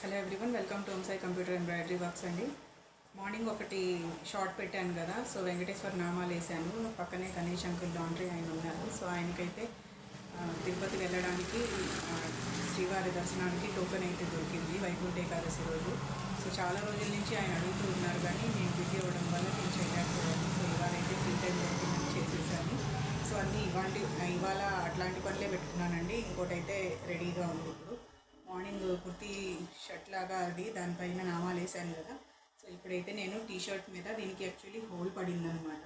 Hello everyone, welcome to Omsai computer embroidery works అండి. Morning ఒకటి short పెట్టాను కదా, సో వెంకటేశ్వర నామాలు వేసాను. పక్కనే గణేష్ అంకుల్ లాండ్రీ ఆయన ఉన్నారు. సో ఆయనకైతే తిరుపతి వెళ్ళడానికి శ్రీవారి దర్శనానికి టోకెన్ అయితే దొరికింది వైకుంఠ ఏకాదశి రోజు. సో చాలా రోజుల నుంచి ఆయన అడుగుతూ ఉన్నారు, కానీ నేను బిజీ అవ్వడం వల్ల నేను చేయలేకపోయాను. సో ఇవాళైతే ఫ్రీ టైం దొరికిందని చేసేసాను. సో అన్నీ ఇవాళ అట్లాంటి పనులే పెట్టుకున్నానండి. ఇంకోటి అయితే రెడీగా ఉంది. ఇప్పుడు మార్నింగ్ కుర్తీ షర్ట్ లాగా అది దానిపైన నామాలు వేసాను కదా. సో ఇప్పుడైతే నేను టీ షర్ట్ మీద దీనికి యాక్చువల్లీ హోల్ పడింది అనమాట.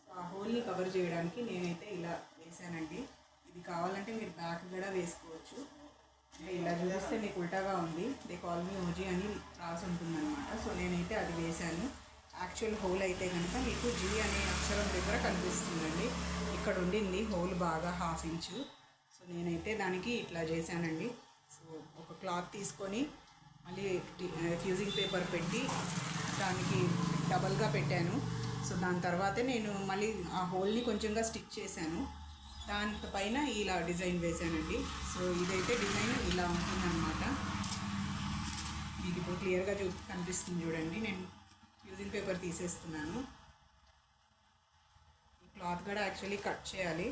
సో ఆ హోల్ని కవర్ చేయడానికి నేనైతే ఇలా వేసానండి. ఇది కావాలంటే మీరు బ్యాక్ కూడా వేసుకోవచ్చు. ఇలా చూస్తే మీకు ఉల్టాగా ఉంది, దే కాల్ మీ ఓజీ అని రాసి ఉంటుందన్నమాట. సో నేనైతే అది వేసాను. యాక్చువల్ హోల్ అయితే కనుక మీకు జీ అనే అక్షరం దగ్గర కనిపిస్తుందండి. ఇక్కడ ఉండింది హోల్ బాగా 1/2 ఇంచు. సో నేనైతే దానికి ఇట్లా చేశానండి. సో ఒక క్లాత్ తీసుకొని మళ్ళీ ఫ్యూజింగ్ పేపర్ పెట్టి దానికి డబల్గా పెట్టాను. సో దాని తర్వాతే నేను మళ్ళీ ఆ హోల్ని కొంచెంగా స్టిచ్ చేశాను. దానిపైన ఇలా డిజైన్ వేసానండి. సో ఇదైతే డిజైన్ ఇలా ఉంటుందన్నమాట. మీకు ఇప్పుడు క్లియర్గా కనిపిస్తుంది చూడండి. నేను ఫ్యూజింగ్ పేపర్ తీసేస్తున్నాను. ఈ క్లాత్ కూడా యాక్చువల్లీ కట్ చేయాలి.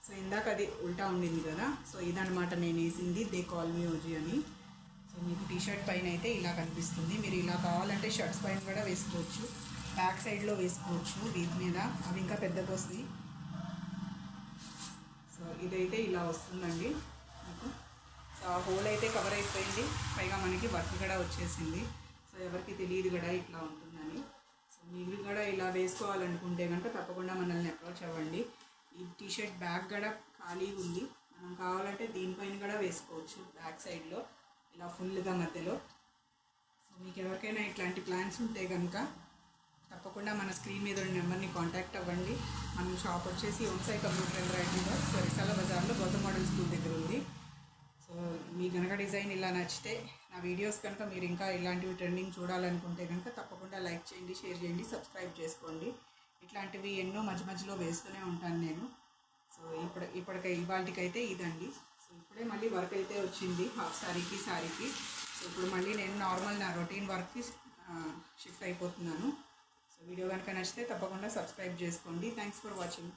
సో ఇందాక అది ఉల్టా ఉండింది కదా. సో ఇదనమాట నేను వేసింది, దే కాల్ మీ ఓజీ అని. సో మీకు టీషర్ట్ పైన అయితే ఇలా కనిపిస్తుంది. మీరు ఇలా కావాలంటే షర్ట్స్ పైన కూడా వేసుకోవచ్చు, బ్యాక్ సైడ్లో వేసుకోవచ్చు వీటి మీద, అవి ఇంకా పెద్దగా వస్తాయి. సో ఇదైతే ఇలా వస్తుందండి మీకు. సో ఆ హోల్ అయితే కవర్ అయిపోయింది, పైగా మనకి వర్క్ కూడా వచ్చేసింది. సో ఎవరికి తెలియదు కూడా ఇట్లా ఉంటుందని. సో మీరు కూడా ఇలా వేసుకోవాలనుకుంటే కనుక తప్పకుండా మనల్ని అప్రోచ్ అవ్వండి. ఈ టీషర్ట్ బ్యాక్ కూడా ఖాళీ ఉంది, మనం కావాలంటే దీనిపైన కూడా వేసుకోవచ్చు బ్యాక్ సైడ్లో ఇలా ఫుల్గా మధ్యలో. సో మీకు ఎవరికైనా ఇట్లాంటి ప్లాన్స్ ఉంటే కనుక తప్పకుండా మన స్క్రీన్ మీద ఉన్న నెంబర్ని కాంటాక్ట్ అవ్వండి. మన షాప్ వచ్చేసి ఓంసాయి కంప్యూటర్ ఎంబ్రాయిడరీ వర్క్స్, విశాల బజార్లో గౌతమ మోడల్ స్కూల్ దగ్గర ఉంది. సో మీ కనుక డిజైన్ ఇలా నచ్చితే, నా వీడియోస్ కనుక మీరు ఇంకా ఇలాంటివి ట్రెండింగ్ చూడాలనుకుంటే కనుక తప్పకుండా లైక్ చేయండి, షేర్ చేయండి, సబ్స్క్రైబ్ చేసుకోండి. ఇట్లాంటివి ఎన్నో మధ్య మధ్యలో వేస్తూనే ఉంటాను నేను. సో ఇవాళకైతే ఇదండి. సో ఇప్పుడే మళ్ళీ వర్క్ అయితే వచ్చింది హాఫ్ శారీకి. సో ఇప్పుడు మళ్ళీ నేను నార్మల్ నా రొటీన్ వర్క్కి షిఫ్ట్ అయిపోతున్నాను. సో వీడియో కనుక నచ్చితే తప్పకుండా సబ్స్క్రైబ్ చేసుకోండి. Thanks for watching.